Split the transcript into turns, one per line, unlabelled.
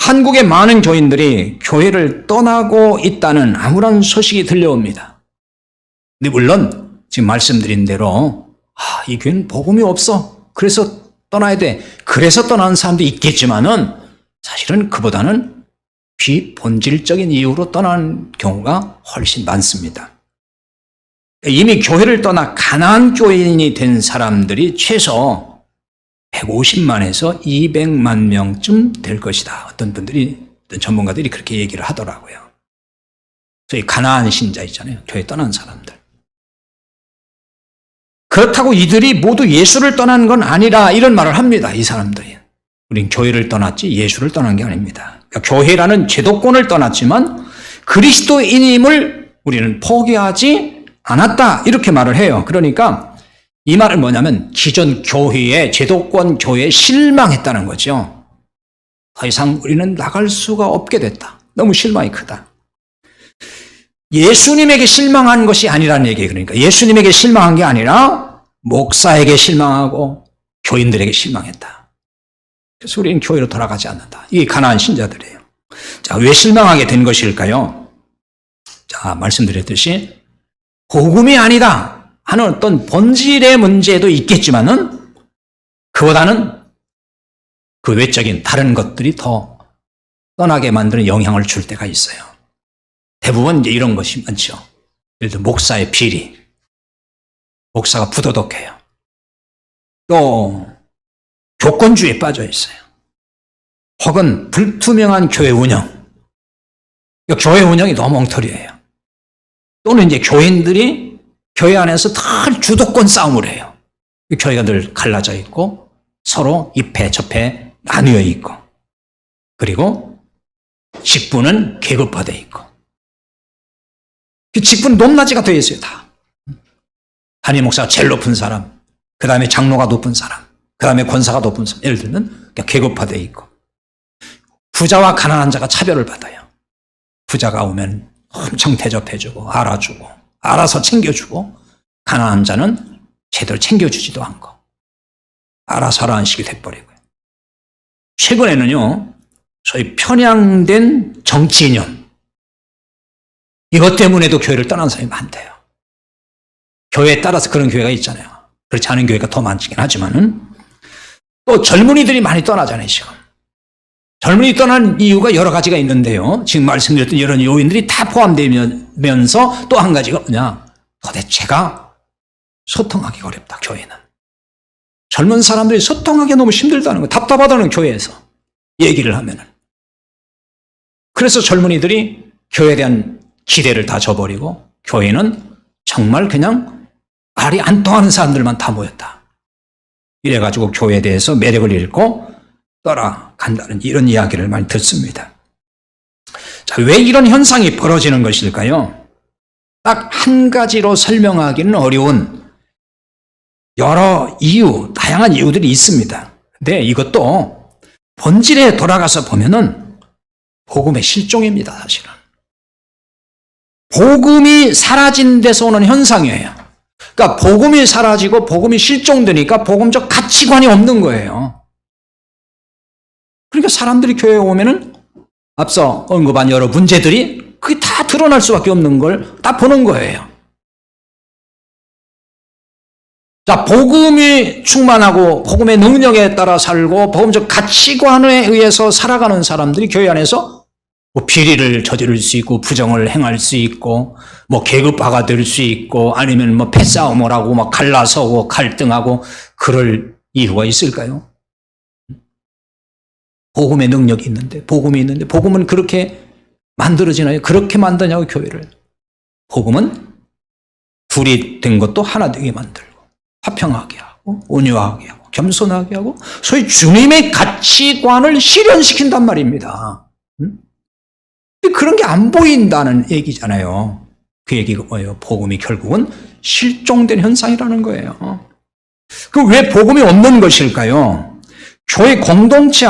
한국의 많은 교인들이 교회를 떠나고 있다는 암울한 소식이 들려옵니다. 근데 물론 지금 말씀드린 대로 이 교회는 복음이 없어. 그래서 떠나야 돼. 그래서 떠나는 사람도 있겠지만은 사실은 그보다는 비본질적인 이유로 떠나는 경우가 훨씬 많습니다. 이미 교회를 떠나 가나안 교인이 된 사람들이 최소 150만에서 200만 명쯤 될 것이다. 어떤 전문가들이 그렇게 얘기를 하더라고요. 저희 가나안 신자 있잖아요. 교회 떠난 사람들. 그렇다고 이들이 모두 예수를 떠난 건 아니라 이런 말을 합니다. 이 사람들이. 우린 교회를 떠났지 예수를 떠난 게 아닙니다. 그러니까 교회라는 제도권을 떠났지만 그리스도인임을 우리는 포기하지 않았다. 이렇게 말을 해요. 그러니까 이 말은 뭐냐면 기존 교회의 제도권 교회에 실망했다는 거죠. 더 이상 우리는 나갈 수가 없게 됐다. 너무 실망이 크다. 예수님에게 실망한 것이 아니라는 얘기예요. 그러니까 예수님에게 실망한 게 아니라 목사에게 실망하고 교인들에게 실망했다. 그래서 우리는 교회로 돌아가지 않는다. 이게 가나안 신자들이에요. 자, 왜 실망하게 된 것일까요? 자, 말씀드렸듯이 복음이 아니다 하는 어떤 본질의 문제도 있겠지만은 그보다는 그 외적인 다른 것들이 더 떠나게 만드는 영향을 줄 때가 있어요. 대부분 이제 이런 것이 많죠. 예를 들어 목사의 비리, 목사가 부도덕해요. 또 교권주의에 빠져 있어요. 혹은 불투명한 교회 운영, 교회 운영이 너무 엉터리예요. 또는 이제 교인들이 교회 안에서 늘 주도권 싸움을 해요. 교회가 늘 갈라져 있고 서로 이패 저패 나뉘어 있고 그리고 직분은 계급화되어 있고 그 직분은 높낮이가 되어 있어요. 다. 담임 목사가 제일 높은 사람, 그 다음에 장로가 높은 사람, 그 다음에 권사가 높은 사람. 예를 들면 계급화되어 있고 부자와 가난한 자가 차별을 받아요. 부자가 오면 엄청 대접해주고 알아주고 알아서 챙겨주고 가난한 자는 제대로 챙겨주지도 않고 알아서 하라는 식이 돼버리고요. 최근에는요, 소위 편향된 정치 이념 이것 때문에도 교회를 떠난 사람이 많대요. 교회에 따라서 그런 교회가 있잖아요. 그렇지 않은 교회가 더 많긴 하지만은 또 젊은이들이 많이 떠나잖아요. 지금 젊은이 떠난 이유가 여러 가지가 있는데요. 지금 말씀드렸던 이런 요인들이 다 포함되면서 또 한 가지가 뭐냐, 도대체가 소통하기가 어렵다. 교회는 젊은 사람들이 소통하기 너무 힘들다는 거, 답답하다는 교회에서 얘기를 하면은. 그래서 젊은이들이 교회에 대한 기대를 다 저버리고 교회는 정말 그냥 말이 안 통하는 사람들만 다 모였다. 이래가지고 교회에 대해서 매력을 잃고 떠나간다는 이런 이야기를 많이 듣습니다. 자, 왜 이런 현상이 벌어지는 것일까요? 딱 한 가지로 설명하기는 어려운 여러 이유, 다양한 이유들이 있습니다. 근데 이것도 본질에 돌아가서 보면은 복음의 실종입니다, 사실은. 복음이 사라진 데서 오는 현상이에요. 그러니까 복음이 사라지고 복음이 실종되니까 복음적 가치관이 없는 거예요. 그러니까 사람들이 교회에 오면은 앞서 언급한 여러 문제들이 그게 다 드러날 수밖에 없는 걸 다 보는 거예요. 자, 복음이 충만하고 복음의 능력에 따라 살고 복음적 가치관에 의해서 살아가는 사람들이 교회 안에서 뭐 비리를 저지를 수 있고 부정을 행할 수 있고 뭐 계급화가 될 수 있고 아니면 뭐 패싸움을 하고 막 갈라서고 갈등하고 그럴 이유가 있을까요? 복음의 능력이 있는데, 복음이 있는데, 복음은 그렇게 만들어지나요? 그렇게 만드냐고, 교회를. 복음은 둘이 된 것도 하나 되게 만들고, 화평하게 하고, 온유하게 하고, 겸손하게 하고, 소위 주님의 가치관을 실현시킨단 말입니다. 근데 그런 게 안 보인다는 얘기잖아요. 그 얘기가 뭐예요? 복음이 결국은 실종된 현상이라는 거예요. 그럼 왜 복음이 없는 것일까요? 교회 공동체